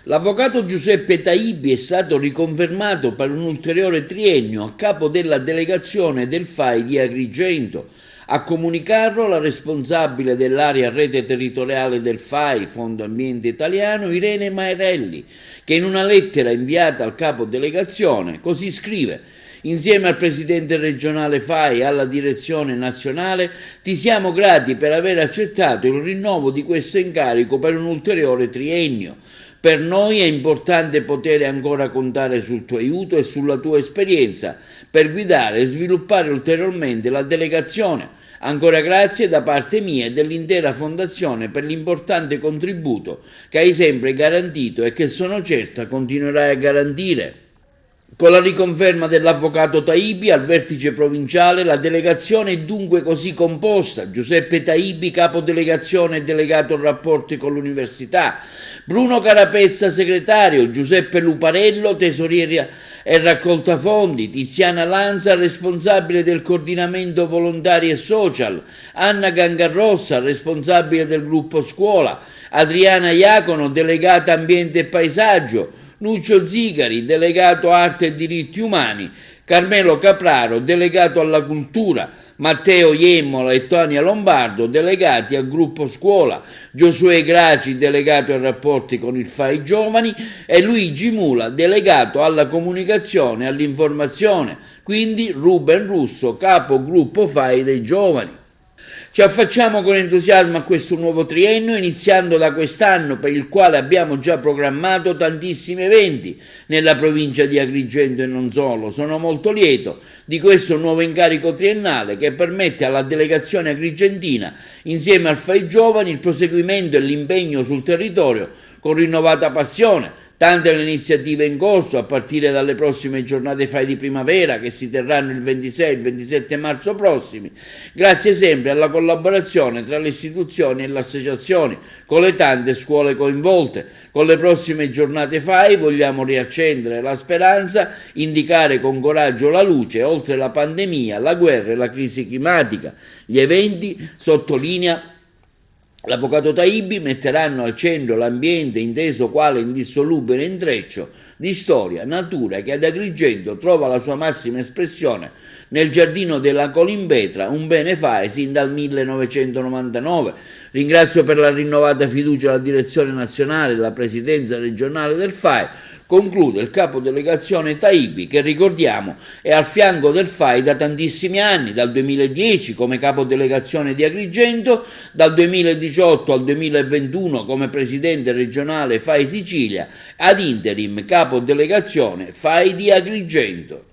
L'avvocato Giuseppe Taibi è stato riconfermato per un ulteriore triennio a capo della delegazione del FAI di Agrigento. A comunicarlo la responsabile dell'area rete territoriale del FAI, Fondo Ambiente Italiano, Irene Maerelli, che in una lettera inviata al capo delegazione così scrive: insieme al presidente regionale FAI e alla direzione nazionale ti siamo grati per aver accettato il rinnovo di questo incarico per un ulteriore triennio. Per noi è importante poter ancora contare sul tuo aiuto e sulla tua esperienza per guidare e sviluppare ulteriormente la delegazione. Ancora grazie da parte mia e dell'intera Fondazione per l'importante contributo che hai sempre garantito e che sono certa continuerai a garantire. Con la riconferma dell'avvocato Taibi al vertice provinciale, la delegazione è dunque così composta: Giuseppe Taibi, capodelegazione e delegato rapporti con l'università; Bruno Carapezza, segretario; Giuseppe Luparello, tesoriere e raccolta fondi; Tiziana Lanza, responsabile del coordinamento volontari e social; Anna Gangarrossa, responsabile del gruppo scuola; Adriana Iacono, delegata ambiente e paesaggio; Lucio Zigari, delegato arte e diritti umani; Carmelo Capraro, delegato alla cultura; Matteo Iemmola e Tonia Lombardo, delegati al gruppo scuola; Giosuè Graci, delegato ai rapporti con il FAI Giovani, e Luigi Mula, delegato alla comunicazione e all'informazione, quindi Ruben Russo, capo gruppo FAI dei Giovani. Ci affacciamo con entusiasmo a questo nuovo triennio, iniziando da quest'anno, per il quale abbiamo già programmato tantissimi eventi nella provincia di Agrigento e non solo. Sono molto lieto di questo nuovo incarico triennale che permette alla delegazione agrigentina, insieme al FAI Giovani, il proseguimento e l'impegno sul territorio con rinnovata passione. Tante le iniziative in corso, a partire dalle prossime giornate FAI di primavera che si terranno il 26 e il 27 marzo prossimi, grazie sempre alla collaborazione tra le istituzioni e le associazioni, con le tante scuole coinvolte. Con le prossime giornate FAI vogliamo riaccendere la speranza, indicare con coraggio la luce oltre la pandemia, la guerra e la crisi climatica. Gli eventi, sottolinea l'avvocato Taibi, metteranno al centro l'ambiente inteso quale indissolubile intreccio di storia, natura, che ad Agrigento trova la sua massima espressione nel giardino della Colimbetra, un bene FAI sin dal 1999. Ringrazio per la rinnovata fiducia la direzione nazionale e la presidenza regionale del FAI. Conclude il capodelegazione Taibi, che ricordiamo è al fianco del FAI da tantissimi anni, dal 2010 come capodelegazione di Agrigento, dal 2018 al 2021 come presidente regionale FAI Sicilia, ad interim capodelegazione FAI di Agrigento.